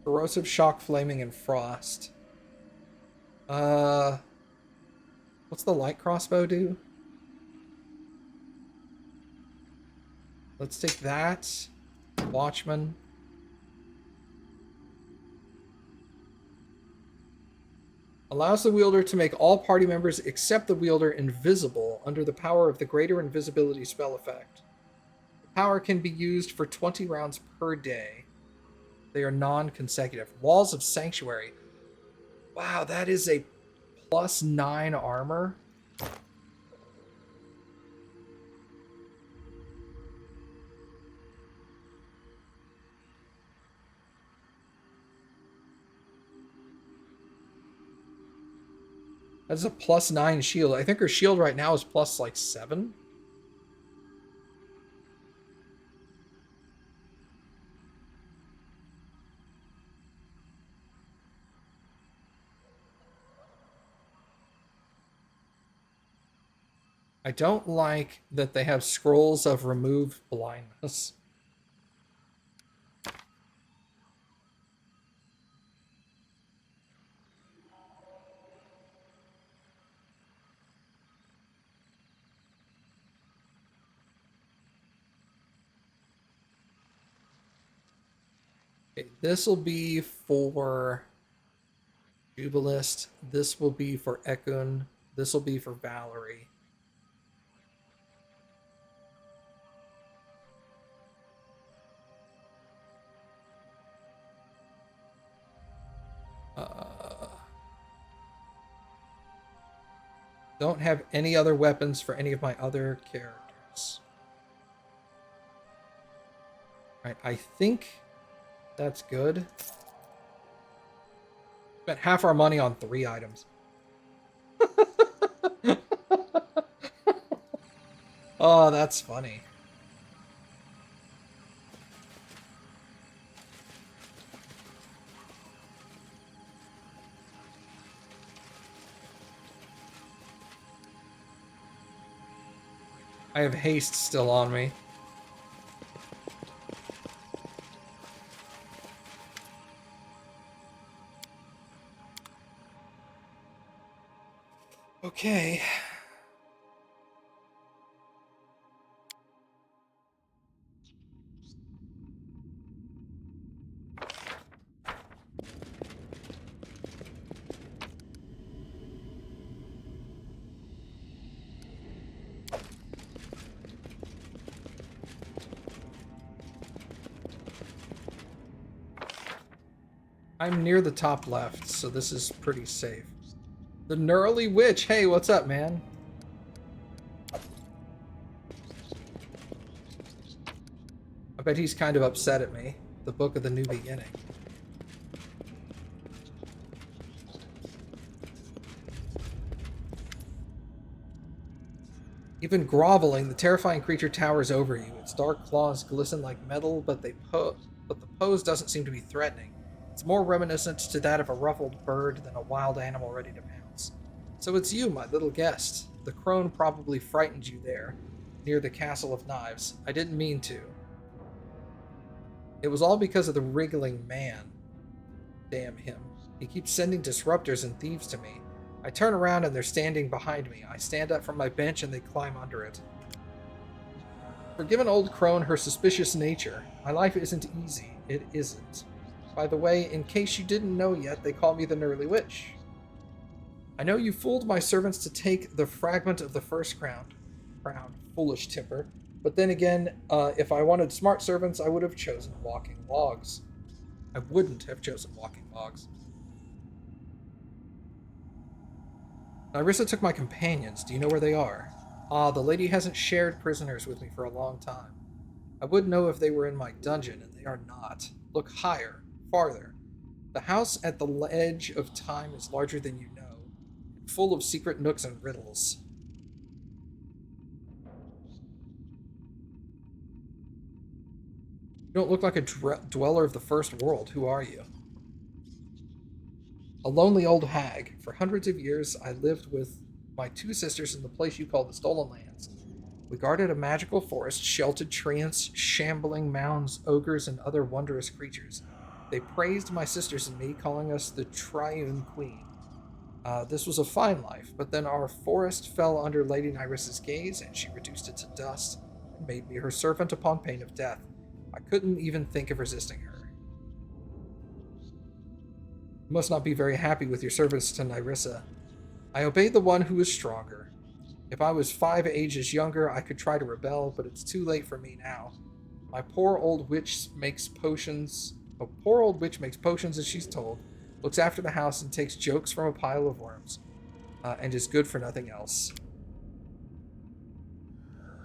Corrosive shock, flaming, and frost. Uh, what's the light crossbow do? Let's take that. Watchman. Allows the wielder to make all party members except the wielder invisible under the power of the greater invisibility spell effect. The power can be used for 20 rounds per day. They are non-consecutive. Walls of Sanctuary. Wow, that is a +9 armor. That's a +9 shield. I think her shield right now is plus like 7. I don't like that they have scrolls of remove blindness. Okay, this will be for Jubilist. This will be for Ekun. This will be for Valerie. Don't have any other weapons for any of my other characters. Right, I think that's good. Spent half our money on 3 items. Oh, that's funny. I have haste still on me. Okay. I'm near the top left, so this is pretty safe. The Gnarly Witch! Hey, what's up, man? I bet he's kind of upset at me. The Book of the New Beginning. Even groveling, the terrifying creature towers over you. Its dark claws glisten like metal, but the pose doesn't seem to be threatening. It's more reminiscent to that of a ruffled bird than a wild animal ready to pounce. So it's you, my little guest. The crone probably frightened you there, near the Castle of Knives. I didn't mean to. It was all because of the wriggling man. Damn him. He keeps sending disruptors and thieves to me. I turn around and they're standing behind me. I stand up from my bench and they climb under it. Forgive an old crone her suspicious nature. My life isn't easy. It isn't. By the way, in case you didn't know yet, they call me the Gnarly Witch. I know you fooled my servants to take the fragment of the first crown. Foolish temper. But then again, if I wanted smart servants, I would have chosen walking logs. I wouldn't have chosen walking logs. Nyrissa took my companions. Do you know where they are? Ah, the lady hasn't shared prisoners with me for a long time. I would know if they were in my dungeon, and they are not. Look higher, farther. The house at the edge of time is larger than you know, full of secret nooks and riddles. You don't look like a dweller of the first world. Who are you? A lonely old hag. For hundreds of years, I lived with my 2 sisters in the place you call the Stolen Lands. We guarded a magical forest, sheltered treants, shambling mounds, ogres, and other wondrous creatures. They praised my sisters and me, calling us the Triune Queen. This was a fine life, but then our forest fell under Lady Nyrissa's gaze, and she reduced it to dust and made me her servant upon pain of death. I couldn't even think of resisting her. You must not be very happy with your service to Nyrissa. I obeyed the one who is stronger. If I was 5 ages younger, I could try to rebel, but it's too late for me now. My poor old witch makes potions. A poor old witch makes potions as she's told, looks after the house, and takes jokes from a pile of worms, and is good for nothing else.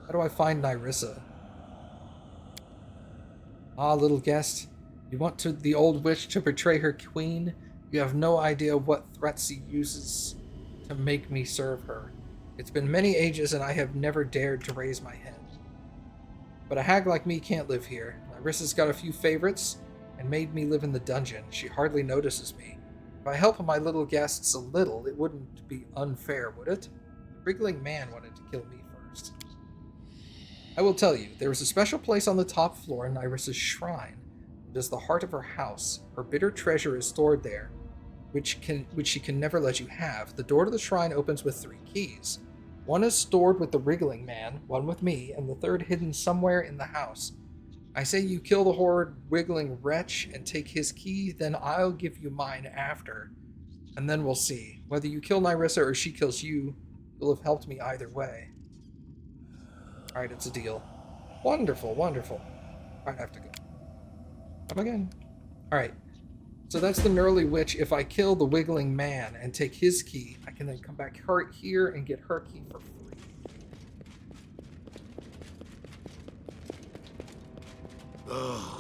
How do I find Nyrissa? Ah, little guest, you want the old witch to betray her queen? You have no idea what threats she uses to make me serve her. It's been many ages, and I have never dared to raise my head. But a hag like me can't live here. Nyrissa's got a few favorites, and made me live in the dungeon. She hardly notices me. If I help my little guests a little, it wouldn't be unfair, would it? The wriggling man wanted to kill me first. I will tell you, there is a special place on the top floor in Nyrissa's shrine. It is the heart of her house. Her bitter treasure is stored there, which she can never let you have. The door to the shrine opens with 3 keys. One is stored with the wriggling man, one with me, and the third hidden somewhere in the house. I say you kill the horrid wiggling wretch and take his key, then I'll give you mine after. And then we'll see. Whether you kill Nyrissa or she kills you, you'll have helped me either way. Alright, it's a deal. Wonderful, wonderful. I have to go. Come again. Alright. So that's the Gnurly Witch. If I kill the wiggling man and take his key, I can then come back here and get her key for free. Ugh.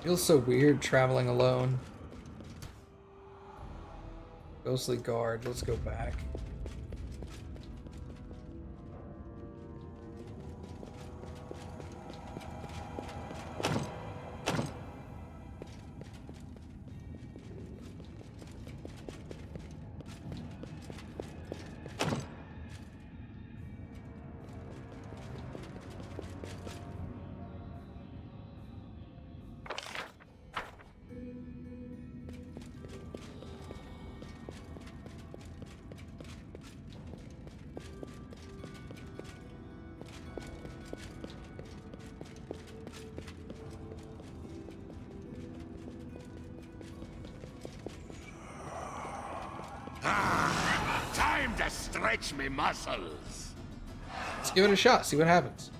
Feels so weird traveling alone. Ghostly guard, let's go back. Time to stretch me muscles. Let's give it a shot, see what happens.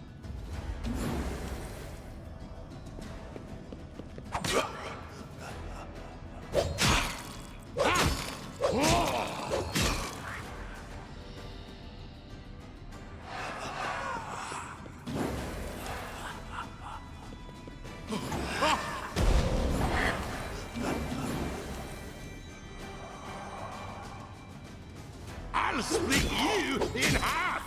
I'll split you in half.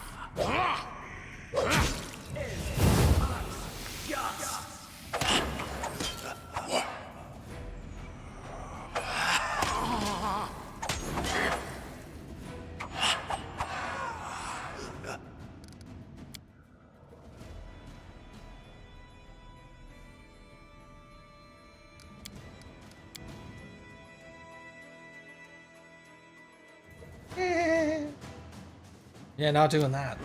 Yeah, not doing that.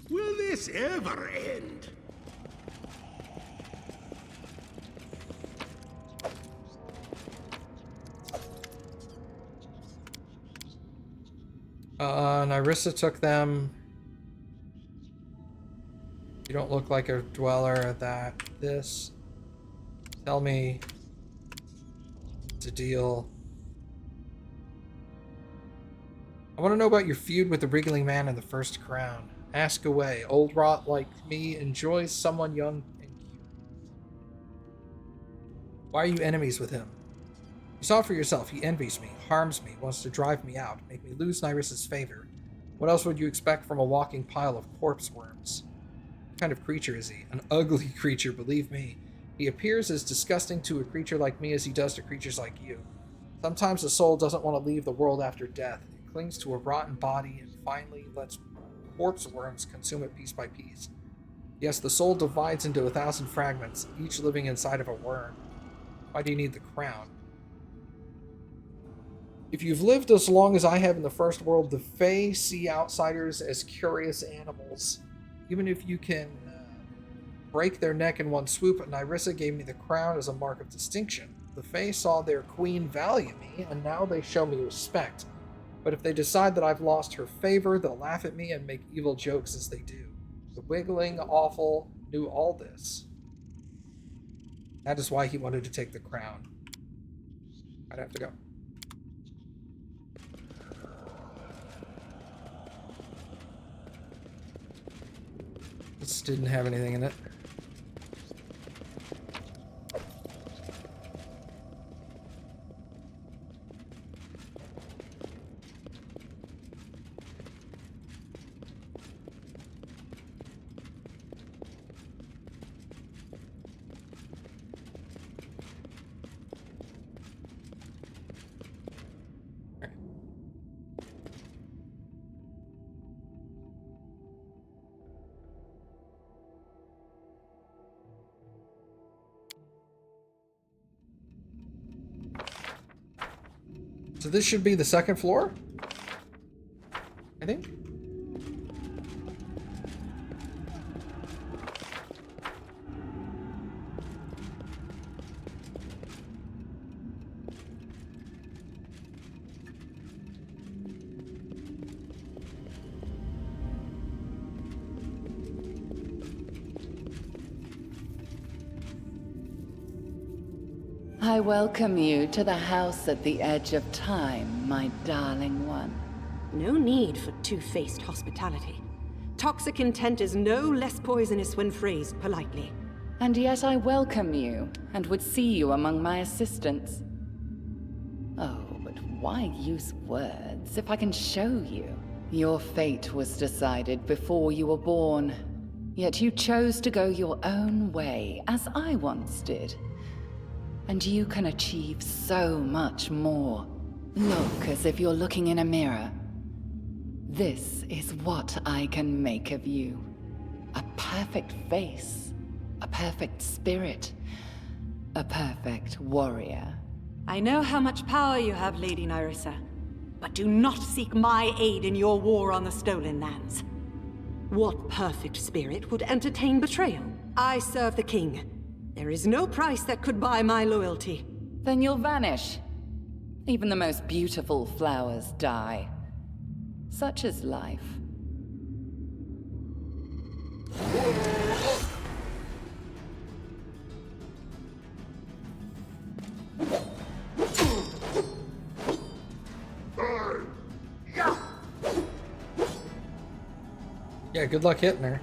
Will this ever end? Nyrissa took them. You don't look like a dweller at that. This. Tell me it's a deal. I want to know about your feud with the wriggling man in the first crown. Ask away. Old rot like me enjoys someone young and cute. Why are you enemies with him? You saw it for yourself. He envies me, harms me, wants to drive me out, make me lose Nyriss's favor. What else would you expect from a walking pile of corpse worms? What kind of creature is he? An ugly creature, believe me. He appears as disgusting to a creature like me as he does to creatures like you. Sometimes the soul doesn't want to leave the world after death. It clings to a rotten body and finally lets corpse worms consume it piece by piece. Yes, the soul divides into 1,000 fragments, each living inside of a worm. Why do you need the crown? If you've lived as long as I have in the first world, the Fae see outsiders as curious animals. Even if you can break their neck in one swoop, Nyrissa gave me the crown as a mark of distinction. The Fae saw their queen value me, and now they show me respect. But if they decide that I've lost her favor, they'll laugh at me and make evil jokes as they do. The wiggling awful knew all this. That is why he wanted to take the crown. I'd have to go. This didn't have anything in it. So this should be the second floor, I think. I welcome you to the house at the edge of time, my darling one. No need for two-faced hospitality. Toxic intent is no less poisonous when phrased politely. And yet I welcome you, and would see you among my assistants. Oh, but why use words if I can show you? Your fate was decided before you were born, yet you chose to go your own way, as I once did. And you can achieve so much more. Look as if you're looking in a mirror. This is what I can make of you. A perfect face, a perfect spirit, a perfect warrior. I know how much power you have, Lady Nyrissa, but do not seek my aid in your war on the stolen lands. What perfect spirit would entertain betrayal? I serve the king. There is no price that could buy my loyalty. Then you'll vanish. Even the most beautiful flowers die. Such is life. Yeah, good luck hitting her.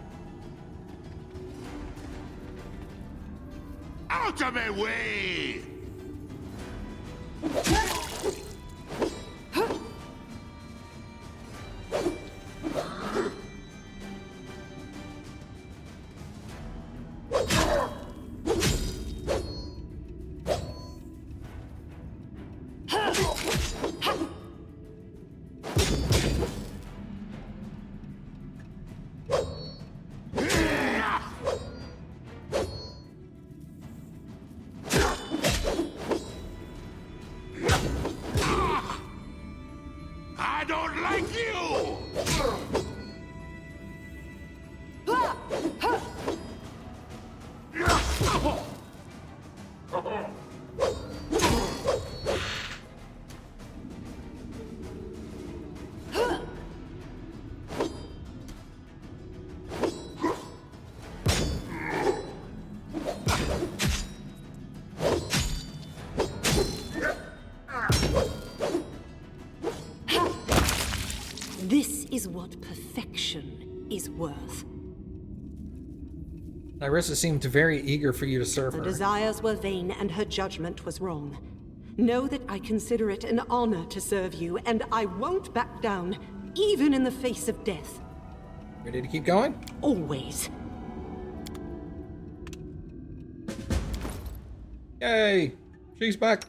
Out of my way! I don't like you! This is what perfection is worth. Nyrissa seemed very eager for you to serve Her her. desires were vain and her judgment was wrong. Know that I consider it an honor to serve you, and I won't back down, even in the face of death. Ready to keep going? Always. Yay! She's back.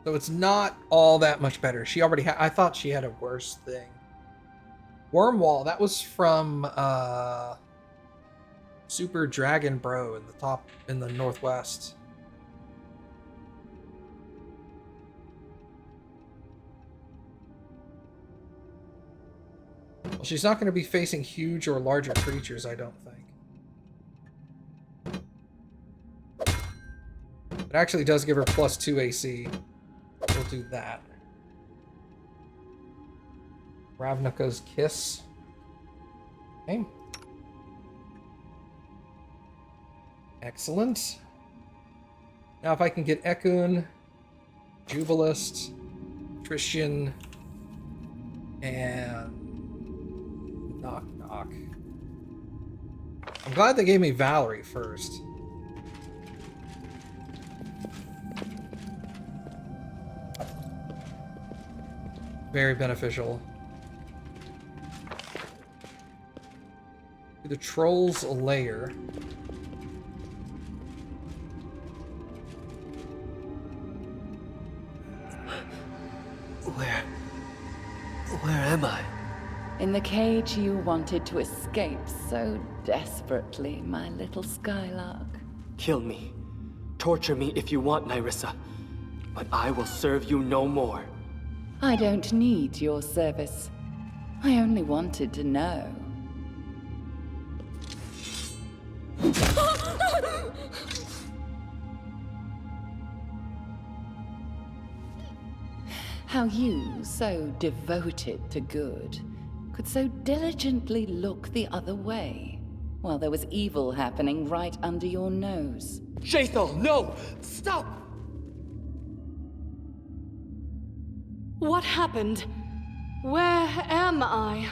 So it's not all that much better. She already had. I thought she had a worse thing. Wormwall. That was from Super Dragon Bro in the top in the northwest. Well, she's not going to be facing huge or larger creatures, I don't think. It actually does give her +2 AC. We'll do that. Ravnica's Kiss. Okay. Excellent. Now if I can get Ekun, Jubilist, Christian, and Nok-Nok. I'm glad they gave me Valerie first. Very beneficial. The Troll's Lair. Where am I? In the cage you wanted to escape so desperately, my little Skylark. Kill me. Torture me if you want, Nyrissa. But I will serve you no more. I don't need your service. I only wanted to know. How you, so devoted to good, could so diligently look the other way, while there was evil happening right under your nose. Jaethal, no! Stop! What happened? Where am I?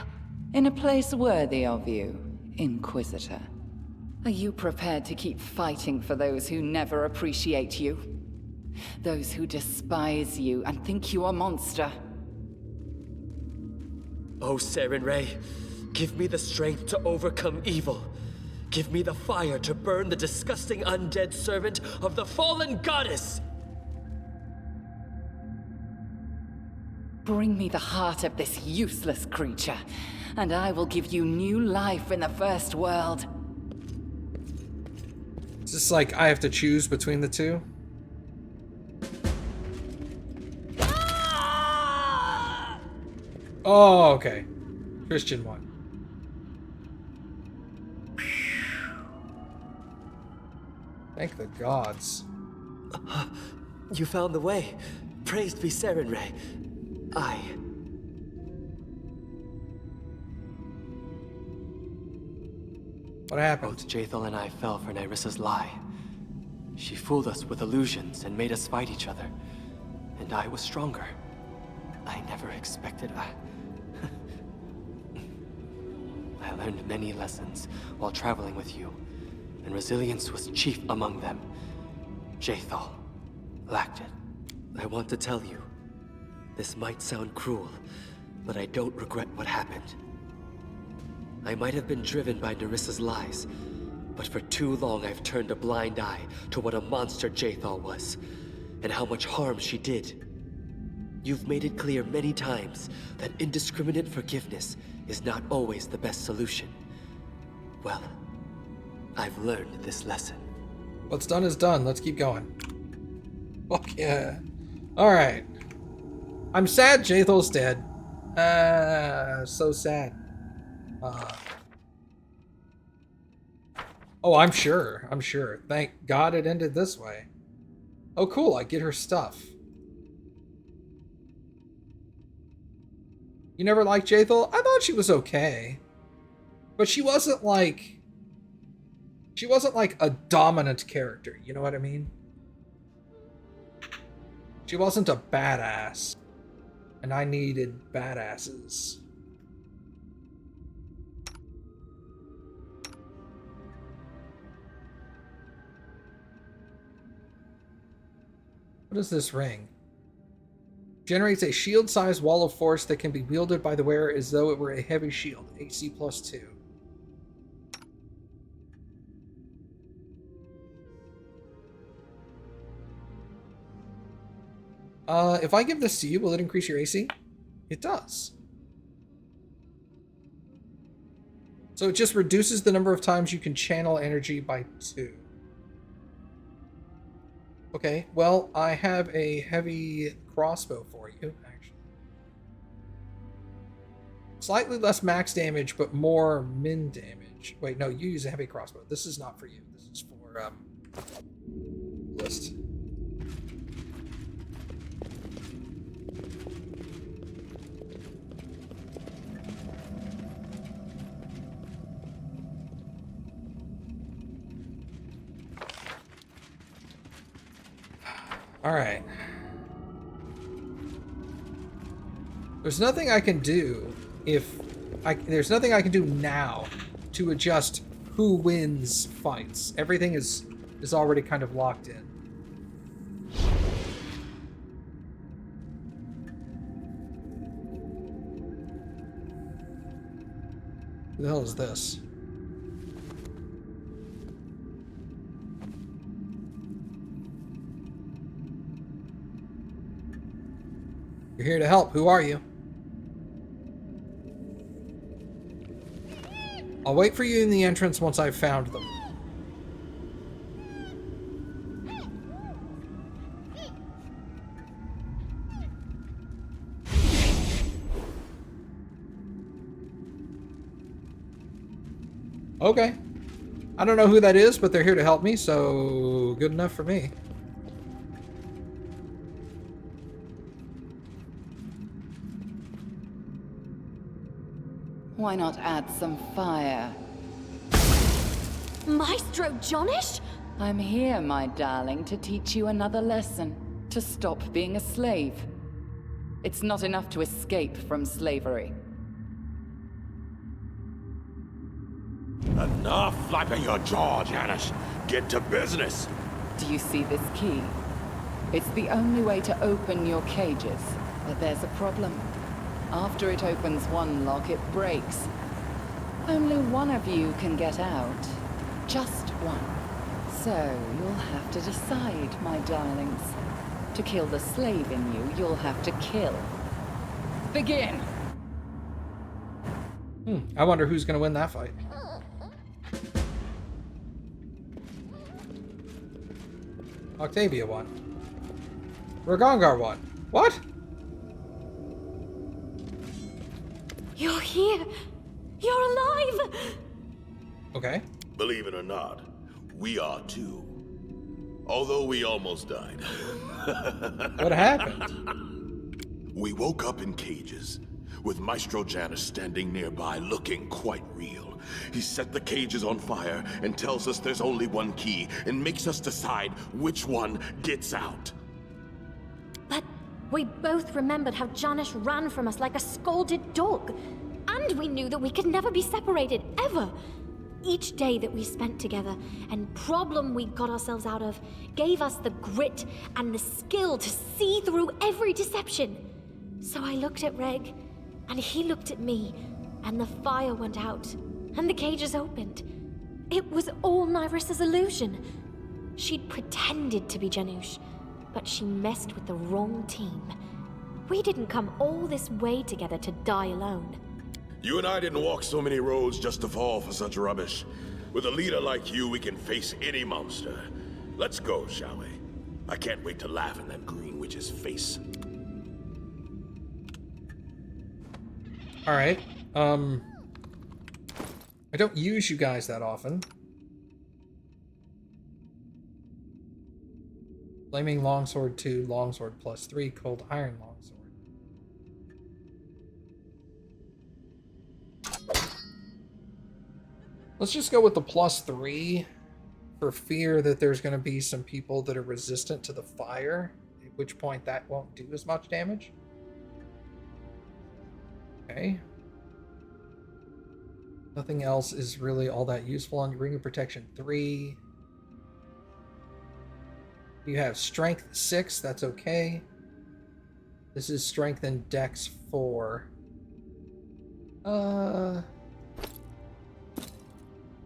In a place worthy of you, Inquisitor. Are you prepared to keep fighting for those who never appreciate you? Those who despise you and think you a monster? Oh, Sarenrae, give me the strength to overcome evil. Give me the fire to burn the disgusting undead servant of the fallen goddess! Bring me the heart of this useless creature, and I will give you new life in the first world. It's just like I have to choose between the two. Oh, okay. Christian one. Thank the gods. You found the way. Praised be Sarenrae. What happened? Both Jaethal and I fell for Nyrissa's lie. She fooled us with illusions and made us fight each other. And I was stronger. I never expected I learned many lessons while traveling with you, and resilience was chief among them. Jaethal lacked it. I want to tell you, this might sound cruel, but I don't regret what happened. I might have been driven by Nyrissa's lies, but for too long I've turned a blind eye to what a monster Jaethal was, and how much harm she did. You've made it clear many times that indiscriminate forgiveness is not always the best solution. Well, I've learned this lesson. What's done is done. Let's keep going. Fuck yeah. Alright. I'm sad Jaethal's dead. So sad. Oh, I'm sure. I'm sure. Thank God it ended this way. Oh, cool. I get her stuff. You never liked Jaethal? I thought she was okay. But she wasn't like... She wasn't like a dominant character, you know what I mean? She wasn't a badass. And I needed badasses. What is this ring? Generates a shield-sized wall of force that can be wielded by the wearer as though it were a heavy shield. AC +2. If I give this to you, will it increase your AC? It does. So it just reduces the number of times you can channel energy by 2. Okay, well, I have a heavy crossbow for you, actually. Slightly less max damage, but more min damage. Wait, no, you use a heavy crossbow. This is not for you. This is for, list. Alright. There's nothing I can do there's nothing I can do now to adjust who wins fights. Everything is already kind of locked in. Who the hell is this? You're here to help. Who are you? I'll wait for you in the entrance once I've found them. Okay. I don't know who that is, but they're here to help me, so good enough for me. Why not add some fire? Maestro Johnish? I'm here, my darling, to teach you another lesson. To stop being a slave. It's not enough to escape from slavery. Enough flapping your jaw, Janice. Get to business. Do you see this key? It's the only way to open your cages. But there's a problem. After it opens one lock, it breaks. Only one of you can get out. Just one. So you'll have to decide, my darlings. To kill the slave in you, you'll have to kill. Begin! I wonder who's going to win that fight. Octavia won. Ragongar won. What? You're here! You're alive! Okay. Believe it or not, we are too. Although we almost died. What happened? We woke up in cages, with Maestro Janus standing nearby looking quite real. He set the cages on fire and tells us there's only one key and makes us decide which one gets out. But we both remembered how Janish ran from us like a scolded dog. And we knew that we could never be separated, ever. Each day that we spent together, and problem we got ourselves out of, gave us the grit and the skill to see through every deception. So I looked at Reg, and he looked at me, and the fire went out, and the cages opened. It was all Nyrissa's illusion. She'd pretended to be Janusz, but she messed with the wrong team. We didn't come all this way together to die alone. You and I didn't walk so many roads just to fall for such rubbish. With a leader like you, we can face any monster. Let's go, shall we? I can't wait to laugh in that green witch's face. Alright. I don't use you guys that often. Flaming Longsword 2, Longsword +3, Cold Iron Longsword. Let's just go with the +3 for fear that there's going to be some people that are resistant to the fire. A which point that won't do as much damage. Okay. Nothing else is really all that useful on your Ring of Protection 3. You have Strength 6, that's okay. This is Strength and Dex 4.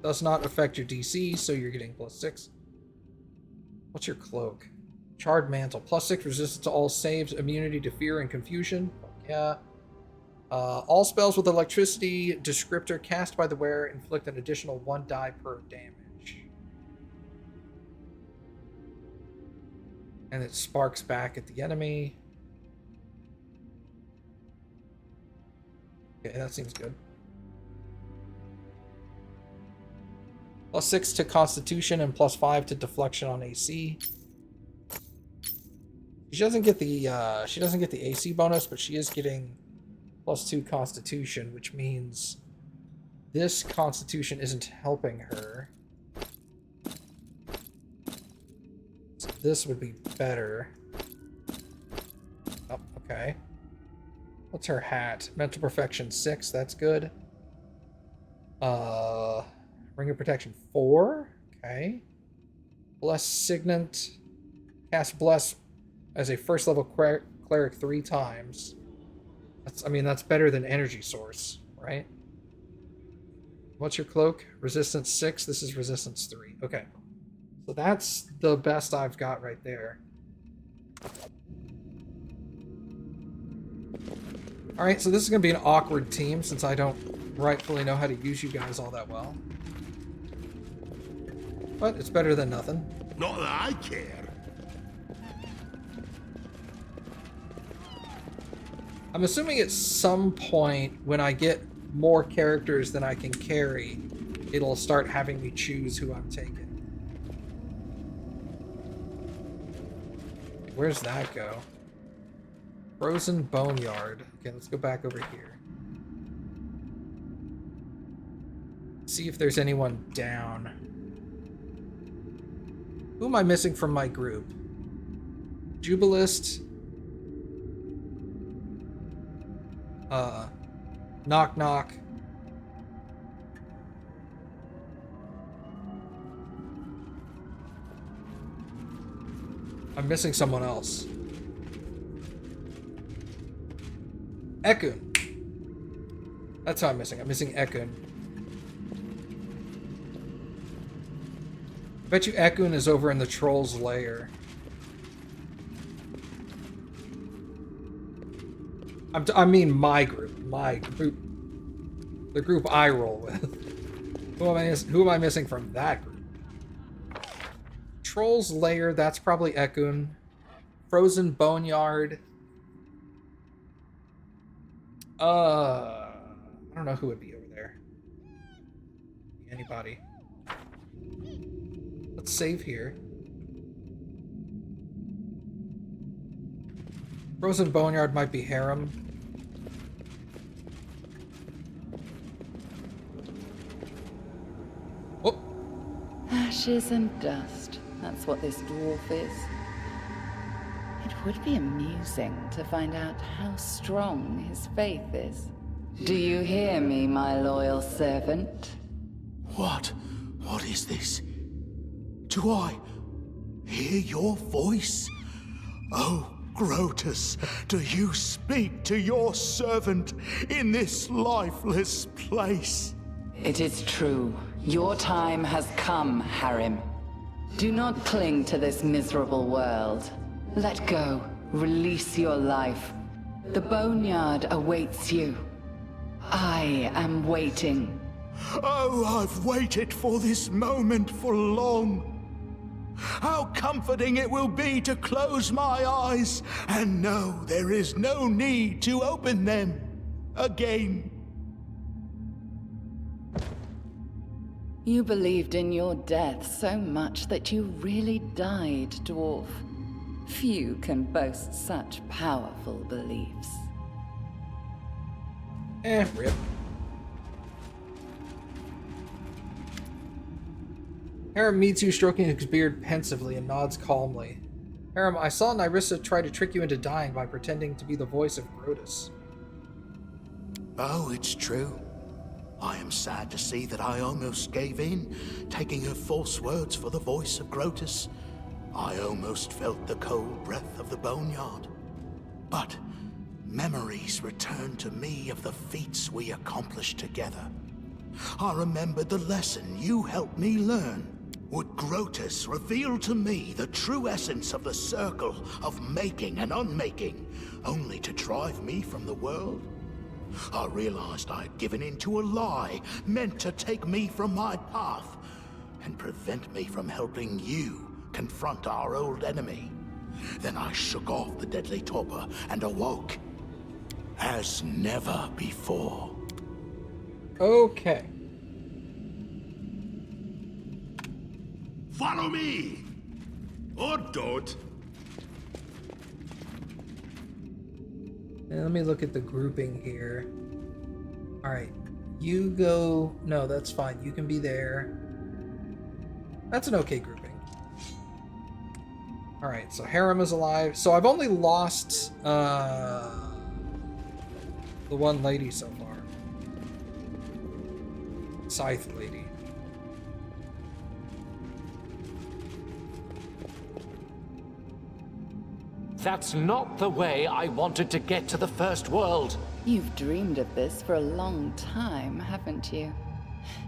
Does not affect your DC, so you're getting +6. What's your cloak? Charred Mantle. +6 resistance to all saves, immunity to fear and confusion. Yeah. All spells with electricity descriptor cast by the wearer inflict an additional 1 die per damage. And it sparks back at the enemy. Okay, that seems good. +6 to Constitution and +5 to Deflection on AC. She doesn't get the AC bonus, but she is getting +2 Constitution, which means this Constitution isn't helping her. So this would be better. Oh, okay. What's her hat? Mental Perfection 6, that's good. Ring of Protection 4, okay. Bless Signet. Cast Bless as a first level cleric 3 times. That's better than Energy Source, right? What's your cloak? Resistance 6, this is Resistance 3. Okay. So that's the best I've got right there. Alright, so this is going to be an awkward team since I don't rightfully know how to use you guys all that well. But it's better than nothing. Not that I care. I'm assuming at some point when I get more characters than I can carry, it'll start having me choose who I'm taking. Where's that go? Frozen Boneyard. Okay, let's go back over here. See if there's anyone down. Who am I missing from my group? Jubilist. Nok-Nok. I'm missing someone else. Ekun. That's how I'm missing. I'm missing Ekun. I bet you Ekun is over in the Troll's Lair. I mean my group. My group. The group I roll with. Who am I missing from that group? Troll's Lair, that's probably Ekun. Frozen Boneyard. I don't know who would be over there. Anybody. Let's save here. Frozen Boneyard might be Harem. Oh! Ashes and dust. That's what this dwarf is. It would be amusing to find out how strong his faith is. Do you hear me, my loyal servant? What? What is this? Do I hear your voice? Oh, Grotus, do you speak to your servant in this lifeless place? It is true. Your time has come, Harim. Do not cling to this miserable world. Let go. Release your life. The Boneyard awaits you. I am waiting. Oh, I've waited for this moment for long. How comforting it will be to close my eyes and know there is no need to open them again. You believed in your death so much that you really died, dwarf. Few can boast such powerful beliefs. Rip. Harem meets you, stroking his beard pensively, and nods calmly. Harem, I saw Nyrissa try to trick you into dying by pretending to be the voice of Grotus. Oh, it's true. I am sad to see that I almost gave in, taking her false words for the voice of Grotus. I almost felt the cold breath of the boneyard. But memories returned to me of the feats we accomplished together. I remembered the lesson you helped me learn. Would Grotus reveal to me the true essence of the circle of making and unmaking, only to drive me from the world? I realized I had given in to a lie meant to take me from my path and prevent me from helping you confront our old enemy. Then I shook off the deadly torpor and awoke as never before. Okay. Follow me! Or don't. And let me look at the grouping here. Alright. You go... No, that's fine. You can be there. That's an okay grouping. Alright, so Harem is alive. So I've only lost the one lady so far. Scythe lady. That's not the way I wanted to get to the First World. You've dreamed of this for a long time, haven't you?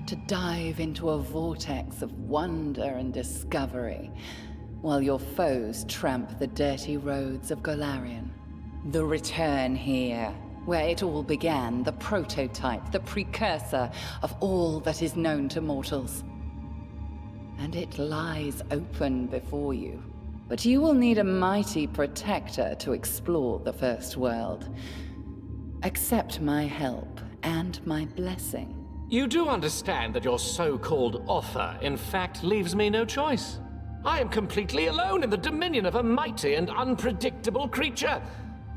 To dive into a vortex of wonder and discovery, while your foes tramp the dirty roads of Golarion. The return here, where it all began, the prototype, the precursor of all that is known to mortals. And it lies open before you. But you will need a mighty protector to explore the First World. Accept my help and my blessing. You do understand that your so-called offer, in fact, leaves me no choice. I am completely alone in the dominion of a mighty and unpredictable creature.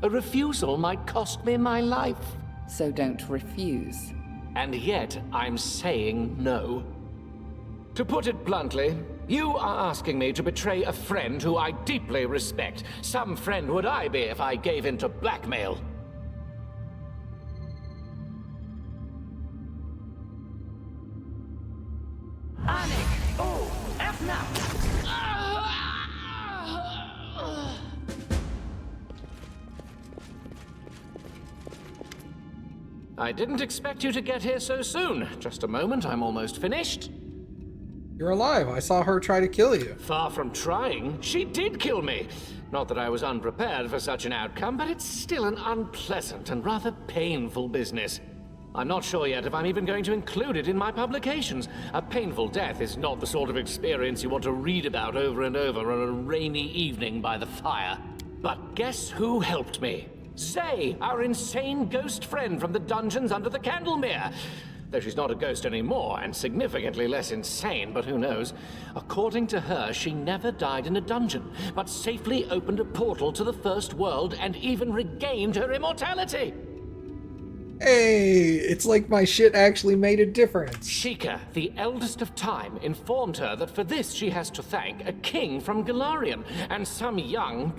A refusal might cost me my life. So don't refuse. And yet, I'm saying no. To put it bluntly, you are asking me to betray a friend who I deeply respect. Some friend would I be if I gave in to blackmail. I didn't expect you to get here so soon. Just a moment, I'm almost finished. You're alive. I saw her try to kill you. Far from trying, she did kill me. Not that I was unprepared for such an outcome, but it's still an unpleasant and rather painful business. I'm not sure yet if I'm even going to include it in my publications. A painful death is not the sort of experience you want to read about over and over on a rainy evening by the fire. But guess who helped me? Zay, our insane ghost friend from the dungeons under the Candlemere. Though she's not a ghost anymore, and significantly less insane, but who knows? According to her, she never died in a dungeon, but safely opened a portal to the First World and even regained her immortality. Hey, it's like my shit actually made a difference. Sheikah, the eldest of time, informed her that for this she has to thank a king from Golarion, and some young,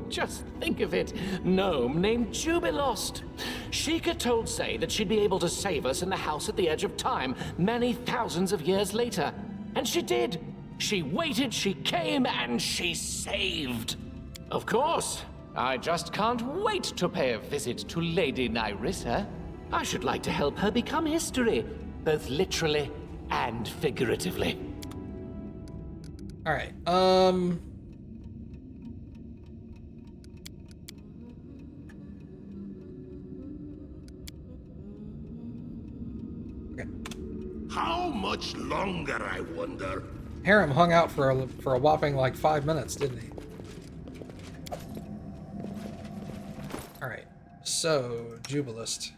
just think of it, gnome named Jubilost. Sheikah told Zay that she'd be able to save us in the house at the edge of time many thousands of years later. And she did. She waited, she came, and she saved. Of course. I just can't wait to pay a visit to Lady Nyrissa. I should like to help her become history, both literally and figuratively. Alright, Okay. How much longer, I wonder? Harem hung out for a whopping like 5 minutes, didn't he? Alright, so, Jubilist.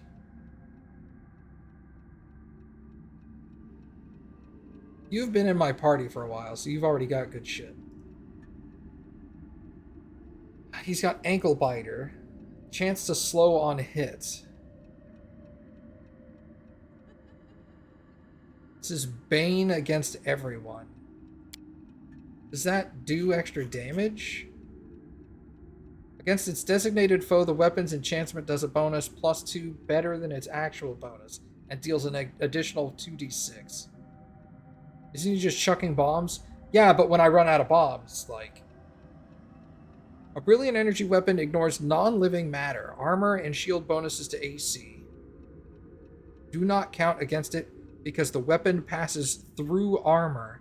You've been in my party for a while, so you've already got good shit. He's got Ankle Biter. Chance to slow on hits. This is Bane against everyone. Does that do extra damage? Against its designated foe, the weapon's enchantment does a bonus +2 better than its actual bonus and deals an additional 2d6. Isn't he just chucking bombs? Yeah, but when I run out of bombs, like... A brilliant energy weapon ignores non-living matter, armor, and shield bonuses to AC. Do not count against it because the weapon passes through armor.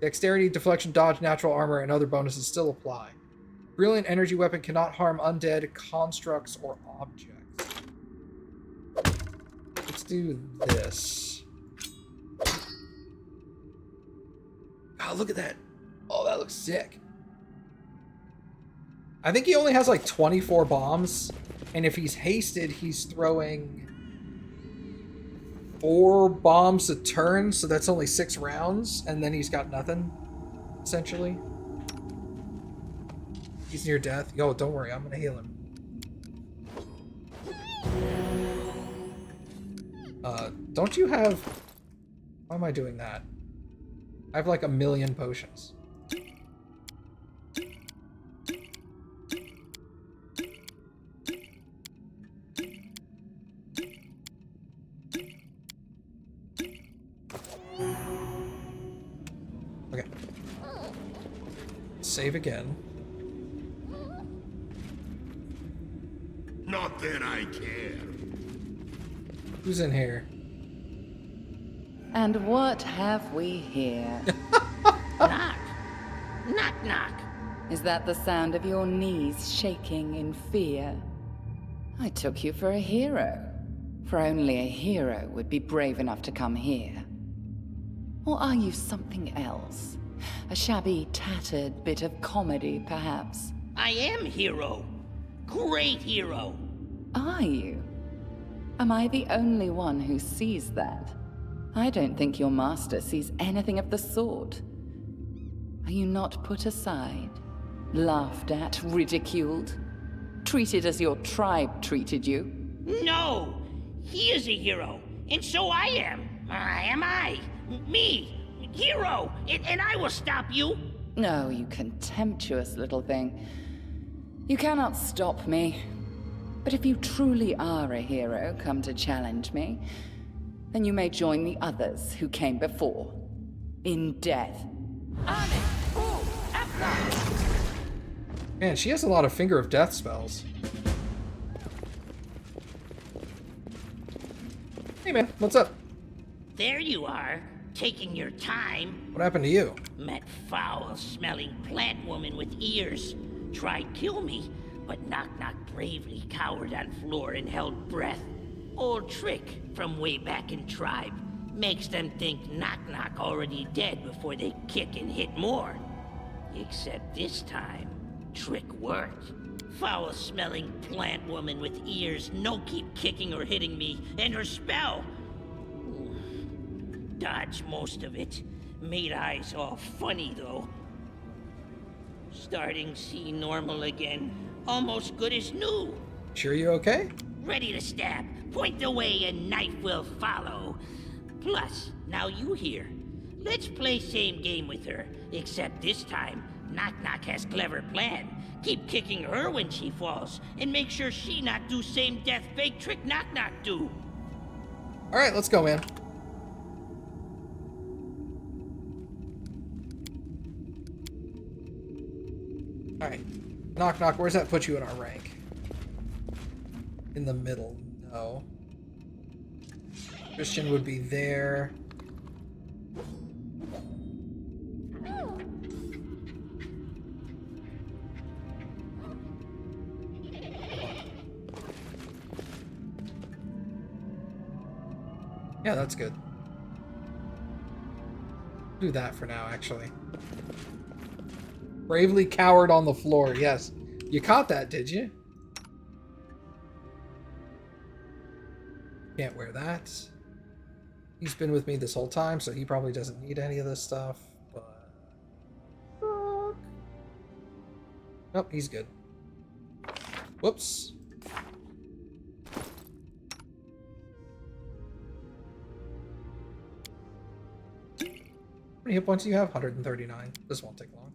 Dexterity, deflection, dodge, natural armor, and other bonuses still apply. Brilliant energy weapon cannot harm undead, constructs, or objects. Let's do this. Oh, look at that. Oh, that looks sick. I think he only has like 24 bombs, and if he's hasted, he's throwing 4 bombs a turn, so that's only 6 rounds, and then he's got nothing, essentially. He's near death. Yo, don't worry, I'm gonna heal him. Don't you have... Why am I doing that? I have like 1,000,000 potions. Okay. Save again. Not that I care. Who's in here? And what have we here? Knock. Knock, knock. Is that the sound of your knees shaking in fear? I took you for a hero. For only a hero would be brave enough to come here. Or are you something else? A shabby, tattered bit of comedy, perhaps? I am hero. Great hero. Are you? Am I the only one who sees that? I don't think your master sees anything of the sort. Are you not put aside? Laughed at, ridiculed? Treated as your tribe treated you? No! He is a hero, and so I am. I. Me. Hero! And I will stop you! No, you contemptuous little thing. You cannot stop me. But if you truly are a hero come to challenge me, then you may join the others who came before. In death. Man, she has a lot of Finger of Death spells. Hey man, what's up? There you are, taking your time. What happened to you? Met foul-smelling plant woman with ears. Tried kill me, but Nok-Nok bravely cowered on floor and held breath. Old trick from way back in tribe. Makes them think Nok-Nok already dead before they kick and hit more. Except this time, trick worked. Foul-smelling plant woman with ears no keep kicking or hitting me, and her spell. Dodged most of it. Made eyes all funny though. Starting see normal again. Almost good as new. Sure you're okay? Ready to stab. Point the way and knife will follow. Plus, now you here. Let's play same game with her. Except this time, Nok-Nok has clever plan. Keep kicking her when she falls, and make sure she not do same death fake trick Nok-Nok do. Alright, let's go, man. Alright. Nok-Nok, where's that put you in our rank? In the middle. No. Christian would be there. Yeah, that's good. Do that for now, actually. Bravely cowered on the floor, yes. You caught that, did you? Can't wear that. He's been with me this whole time, so he probably doesn't need any of this stuff, but... Nope, he's good. Whoops. How many hit points do you have? 139. This won't take long.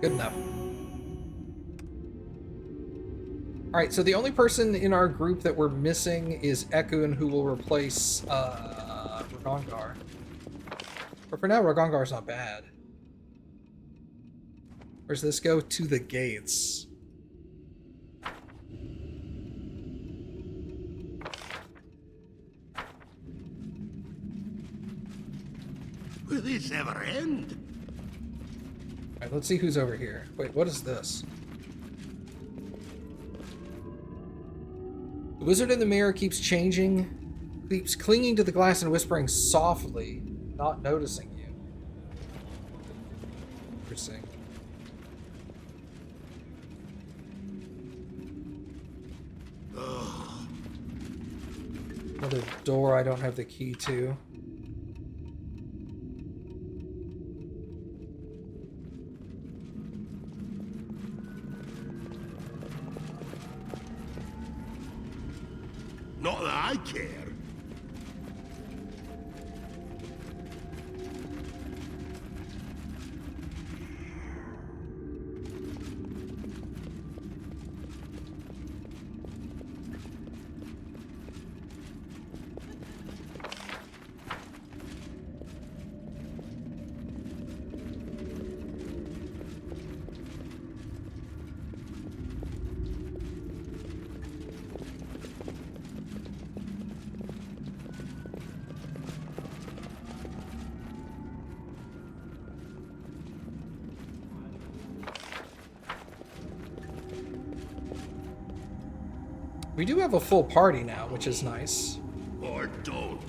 Good enough. Alright, so the only person in our group that we're missing is Ekun, who will replace Ragongar. But for now, Ragongar's not bad. Where's this go? To the gates. Will this ever end? Alright, let's see who's over here. Wait, what is this? The wizard in the mirror keeps clinging to the glass and whispering softly, not noticing you. Interesting. Another door I don't have the key to. Not that I care. We do have a full party now, which is nice. Or don't.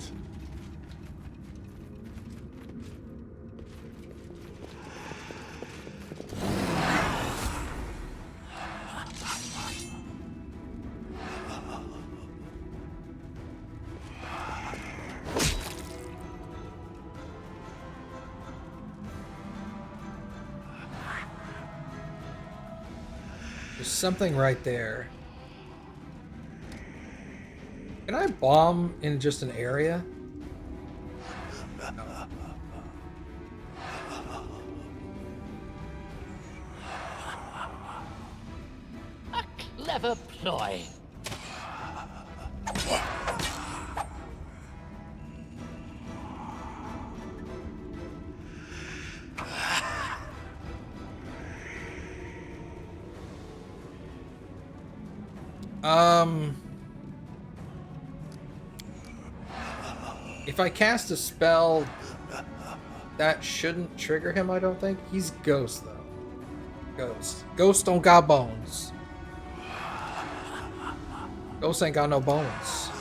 There's something right there. Can I bomb in just an area? No. A clever ploy. If I cast a spell, that shouldn't trigger him, I don't think. He's Ghost, though. Ghost. Ghost don't got bones. Ghost ain't got no bones.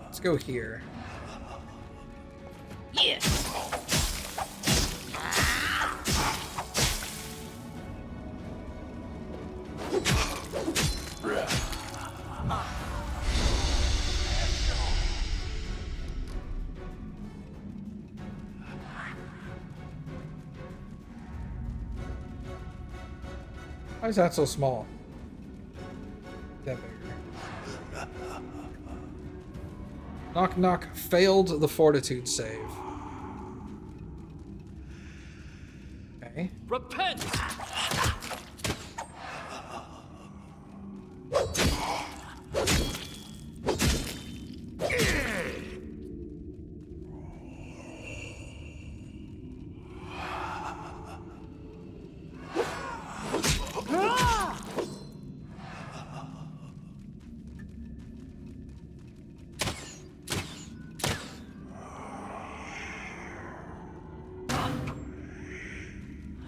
Let's go here. Yes. Why is that so small? That bigger. Nok-Nok failed the fortitude save. Okay. Repent!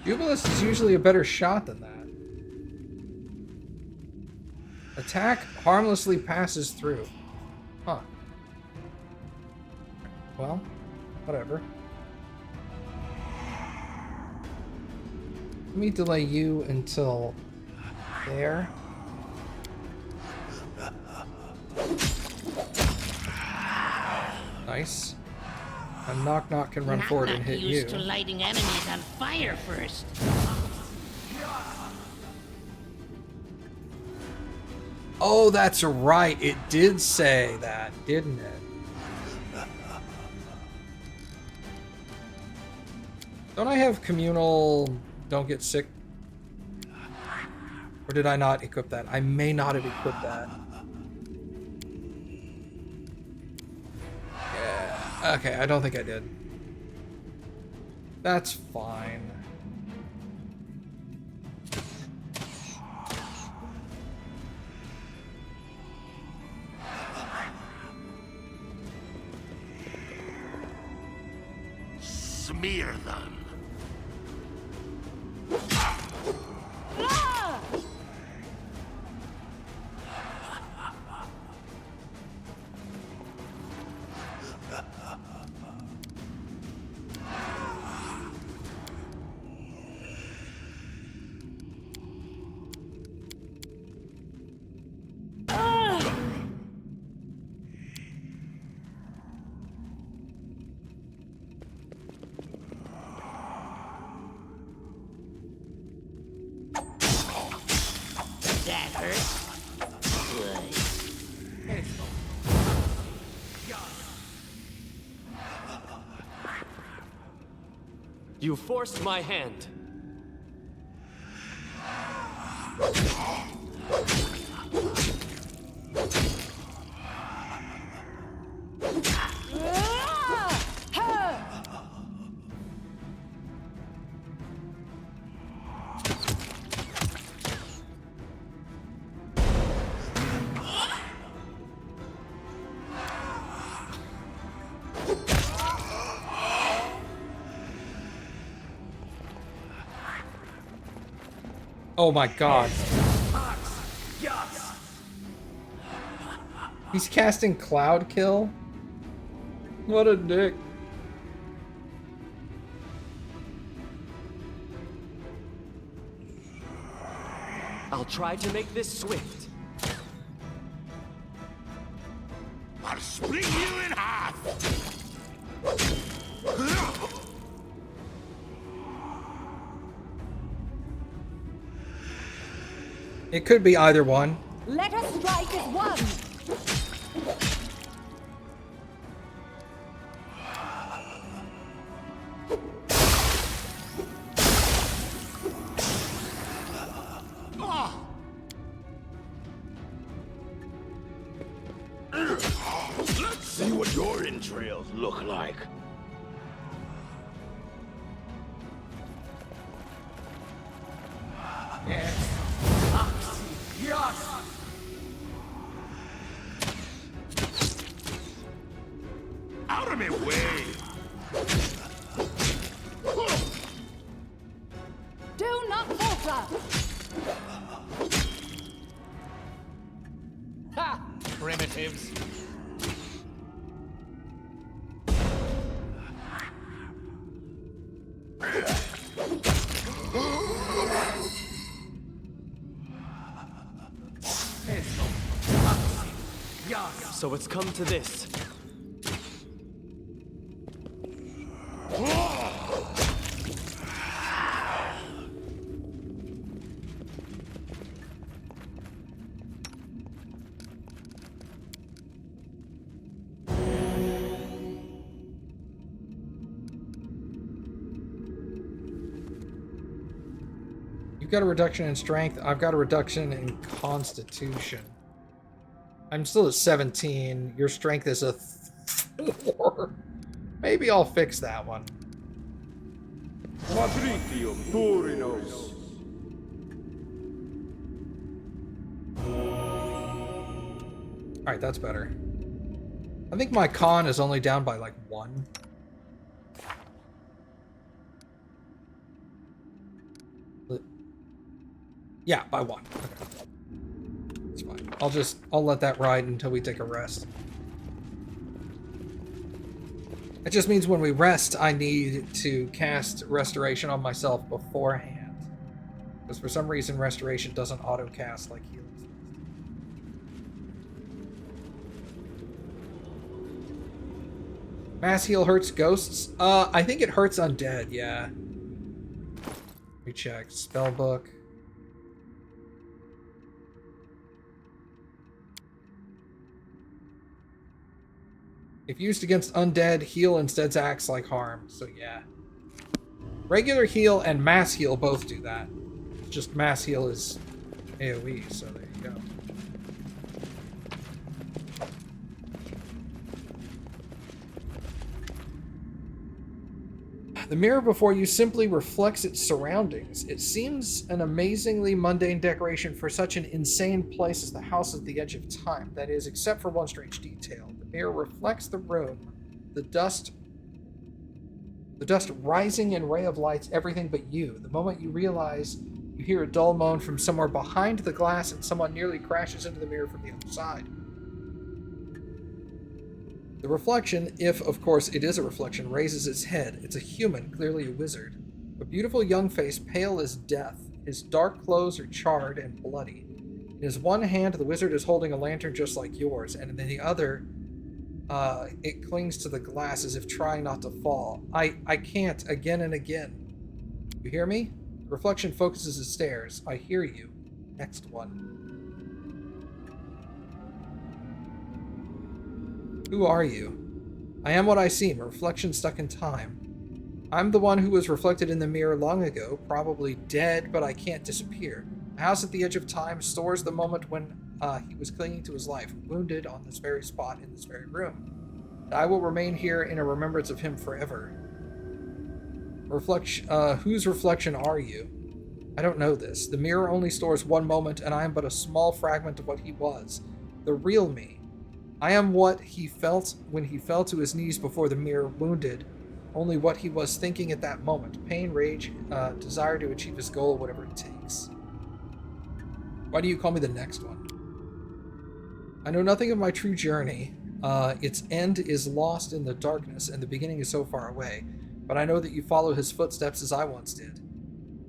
Jubilus is usually a better shot than that. Attack harmlessly passes through. Huh. Well, whatever. Let me delay you until there. Nice. And Nok-Nok can run forward and hit you. Used to lighting enemies on fire first. Oh, that's right. It did say that, didn't it? Don't I have communal don't get sick Or did I not equip that? I may not have equipped that. Yeah. Okay, I don't think I did. That's fine. Smear them. That hurt? Good. You forced my hand. Oh my god. He's casting Cloud Kill? What a dick. I'll try to make this swift. I'll split you in half. It could be either one. Let us strike as one! Let's see what your entrails look like. Out of my way! Do not falter! Ha! Primitives. So it's come to this. You've got a reduction in strength. I've got a reduction in constitution. I'm still at 17. Your strength is a 4. Maybe I'll fix that one. Alright, that's better. I think my con is only down by like 1. Yeah, by 1. Okay. It's fine. I'll let that ride until we take a rest. It just means when we rest, I need to cast Restoration on myself beforehand. Because for some reason, Restoration doesn't auto-cast like healing. Mass heal hurts ghosts? I think it hurts undead, yeah. Recheck. Spellbook. If used against undead, heal instead acts like harm, so yeah. Regular heal and mass heal both do that. Just mass heal is AoE, so there you go. The mirror before you simply reflects its surroundings. It seems an amazingly mundane decoration for such an insane place as the house at the edge of time. That is, except for one strange detail. The mirror reflects the room, the dust rising in ray of lights, everything but you. The moment you realize, you hear a dull moan from somewhere behind the glass and someone nearly crashes into the mirror from the other side. The reflection, if of course it is a reflection, raises its head. It's a human, clearly a wizard. A beautiful young face, pale as death. His dark clothes are charred and bloody. In his one hand, the wizard is holding a lantern just like yours, and in the other, it clings to the glass as if trying not to fall. I can't, again and again. You hear me? The reflection focuses and stares. I hear you. Next one. Who are you? I am what I seem, a reflection stuck in time. I'm the one who was reflected in the mirror long ago, probably dead, but I can't disappear. The house at the edge of time stores the moment when he was clinging to his life, wounded on this very spot in this very room. I will remain here in a remembrance of him forever. Whose reflection are you? I don't know this. The mirror only stores one moment, and I am but a small fragment of what he was. The real me. I am what he felt when he fell to his knees before the mirror, wounded. Only what he was thinking at that moment. Pain, rage, desire to achieve his goal, whatever it takes. Why do you call me the next one? I know nothing of my true journey. Its end is lost in the darkness, and the beginning is so far away. But I know that you follow his footsteps as I once did.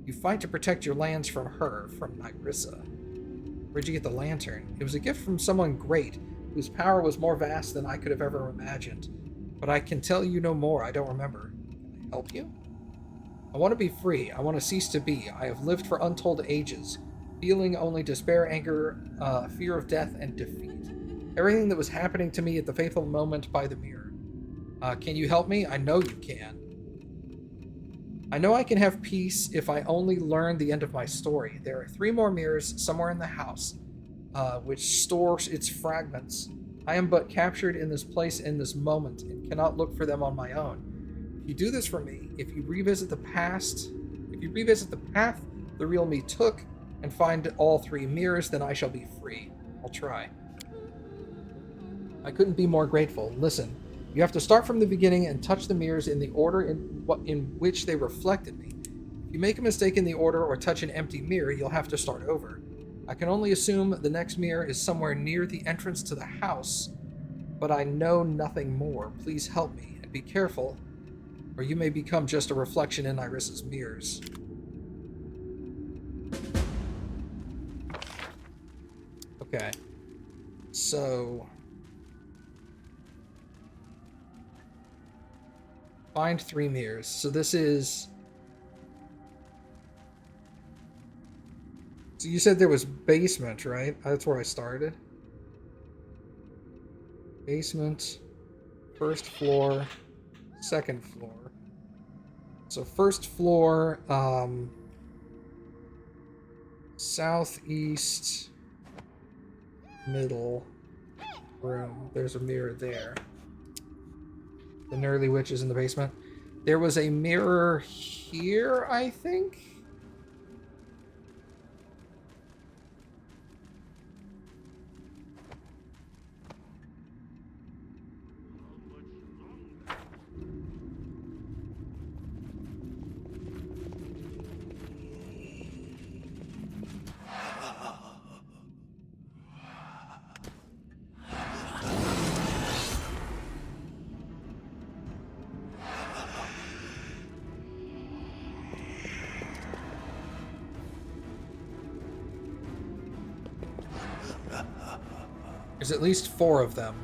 You fight to protect your lands from her, from Nyrissa. Where'd you get the lantern? It was a gift from someone great, whose power was more vast than I could have ever imagined. But I can tell you no more. I don't remember. Can I help you? I want to be free. I want to cease to be. I have lived for untold ages, feeling only despair, anger, fear of death, and defeat. Everything that was happening to me at the fateful moment by the mirror. Can you help me? I know you can. I know I can have peace if I only learn the end of my story. There are 3 more mirrors somewhere in the house, which stores its fragments. I am but captured in this place in this moment and cannot look for them on my own. If you do this for me, if you revisit the path the real me took and find all 3 mirrors, then I shall be free. I'll try. I couldn't be more grateful. Listen, you have to start from the beginning and touch the mirrors in the order in which they reflected me. If you make a mistake in the order or touch an empty mirror, you'll have to start over. I can only assume the next mirror is somewhere near the entrance to the house, but I know nothing more. Please help me, and be careful, or you may become just a reflection in Nyrissa's mirrors. Okay. So... find 3 mirrors. So this is... So you said there was basement, right? That's where I started. Basement, first floor, second floor. So first floor, southeast, middle room. There's a mirror there. The Gnarly Witch is in the basement. There was a mirror here, I think? There's at least 4 of them.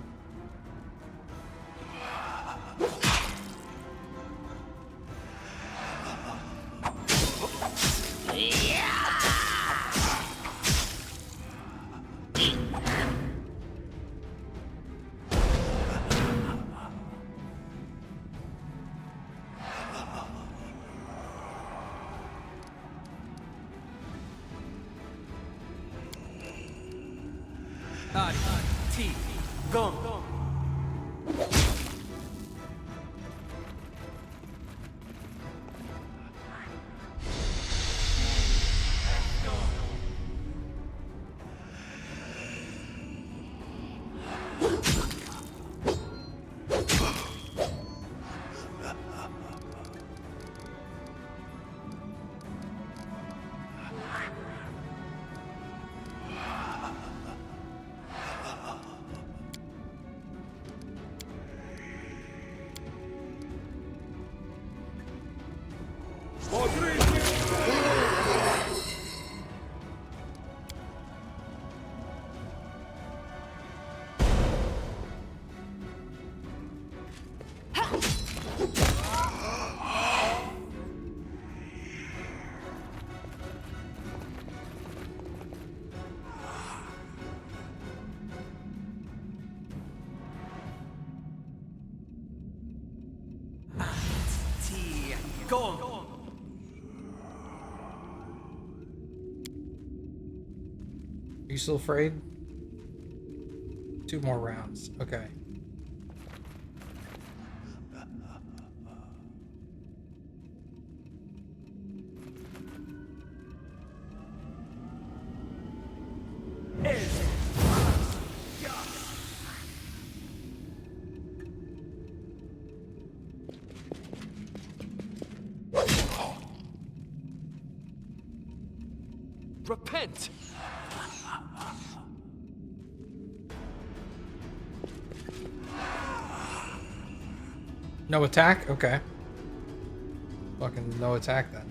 Ari, T, Gong. T, Gong. Are you still afraid? 2 more rounds. Okay. Repent! No attack? Okay. Fucking no attack then.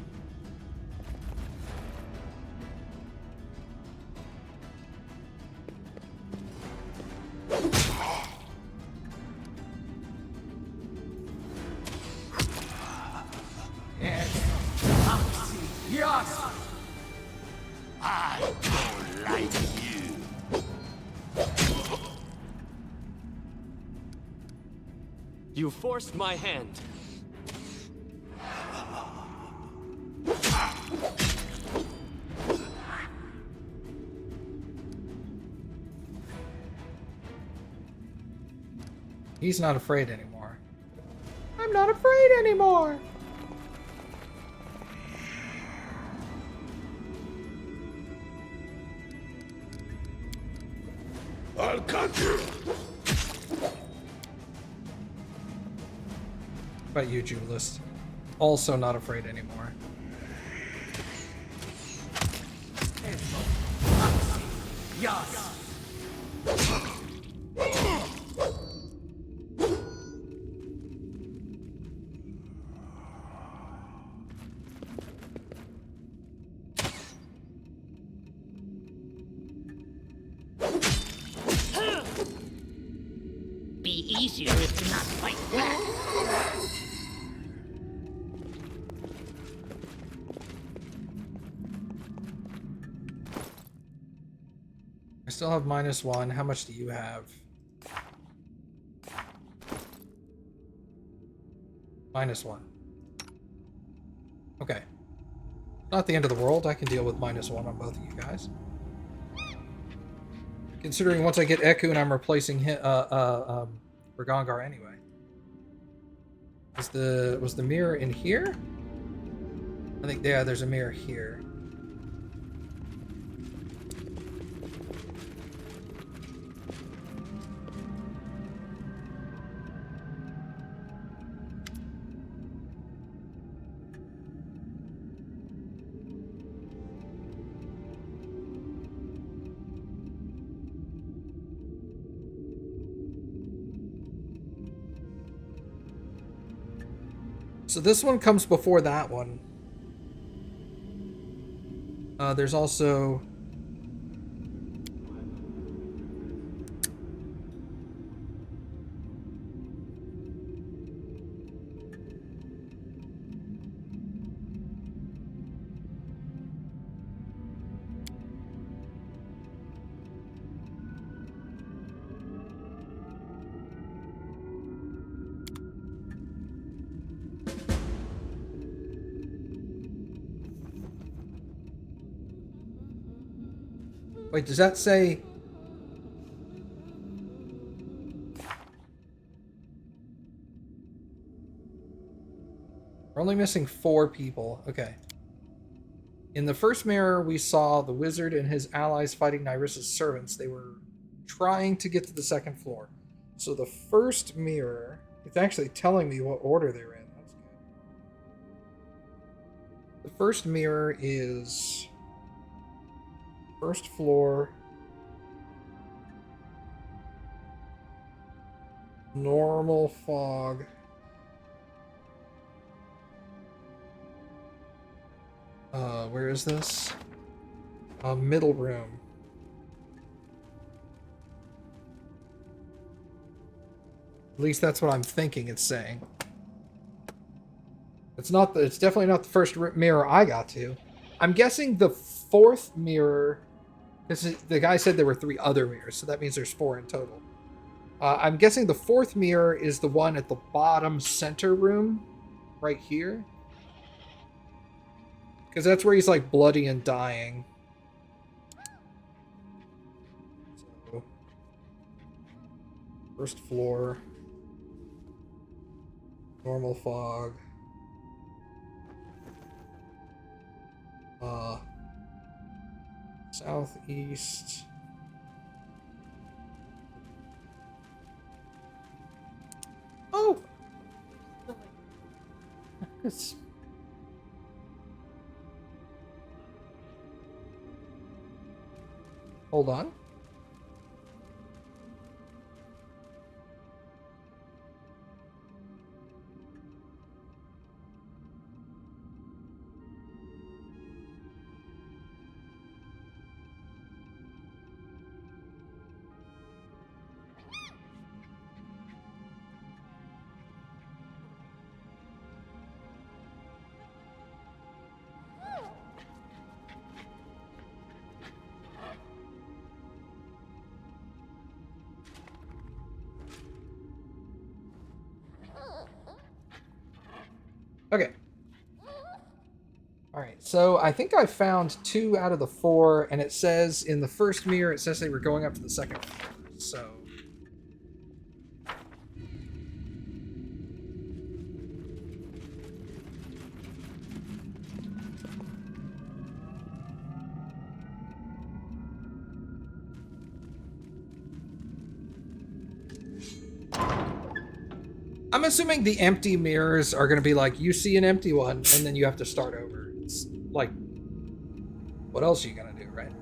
I don't like you. You forced my hand. He's not afraid anymore. I'm not afraid anymore! I'll cut you! What about you, Jubilist? Also not afraid anymore. Yas. Be easier if you not fight back. I still have -1. How much do you have? -1. Okay. Not the end of the world. I can deal with -1 on both of you guys. Considering once I get Eku and I'm replacing Ragongar anyway. Was the mirror in here? I think, yeah, there's a mirror here. So this one comes before that one. There's also... Wait, does that say... We're only missing 4 people. Okay. In the first mirror, we saw the wizard and his allies fighting Nyrissa's servants. They were trying to get to the 2nd floor. So the first mirror, it's actually telling me what order they're in. That's good. The first mirror is 1st floor, normal fog. Where is this? Middle room. At least that's what I'm thinking it's saying. It's not the, it's definitely not the first mirror I got to. I'm guessing the 4th mirror, because the guy said there were 3 other mirrors, so that means there's 4 in total. I'm guessing the 4th mirror is the one at the bottom center room, right here. Because that's where he's like bloody and dying. So, 1st floor. Normal fog. Southeast. Oh! It's... Hold on. Okay. Alright, so I think I found 2 out of the 4, and it says in the first mirror, it says they were going up to the 2nd floor, so... I'm assuming the empty mirrors are going to be like, you see an empty one, and then you have to start over. It's like, what else are you going to do, right?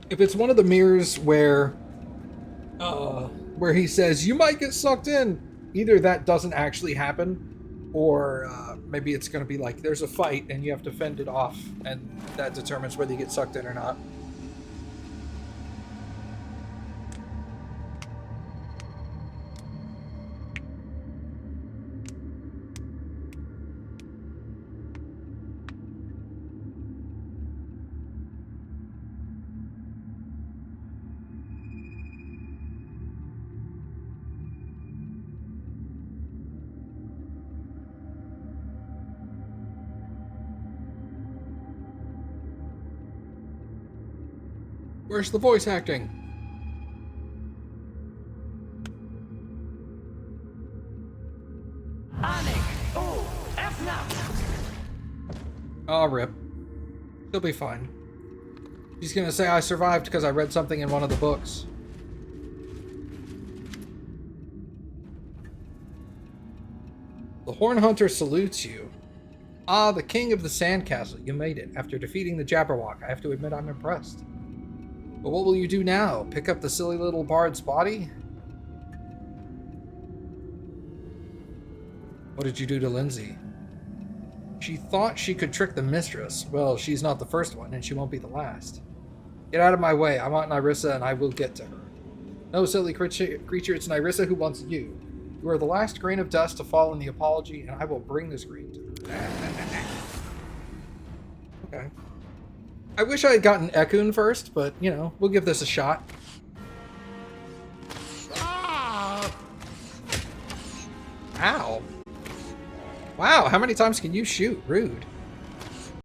If it's one of the mirrors where he says, you might get sucked in, either that doesn't actually happen, or maybe it's going to be like, there's a fight, and you have to fend it off, and that determines whether you get sucked in or not. Where's the voice acting? Oh, rip. She'll be fine. She's gonna say I survived because I read something in one of the books. The Horn Hunter salutes you. Ah, the king of the sandcastle. You made it. After defeating the Jabberwock, I have to admit I'm impressed. But what will you do now? Pick up the silly little bard's body? What did you do to Lindsay? She thought she could trick the mistress. Well, she's not the first one, and she won't be the last. Get out of my way. I want Nyrissa, and I will get to her. No, silly creature, it's Nyrissa who wants you. You are the last grain of dust to fall in the apology, and I will bring this green to her. Okay. I wish I had gotten Ekun first, but, you know, we'll give this a shot. Ow. Wow, how many times can you shoot? Rude.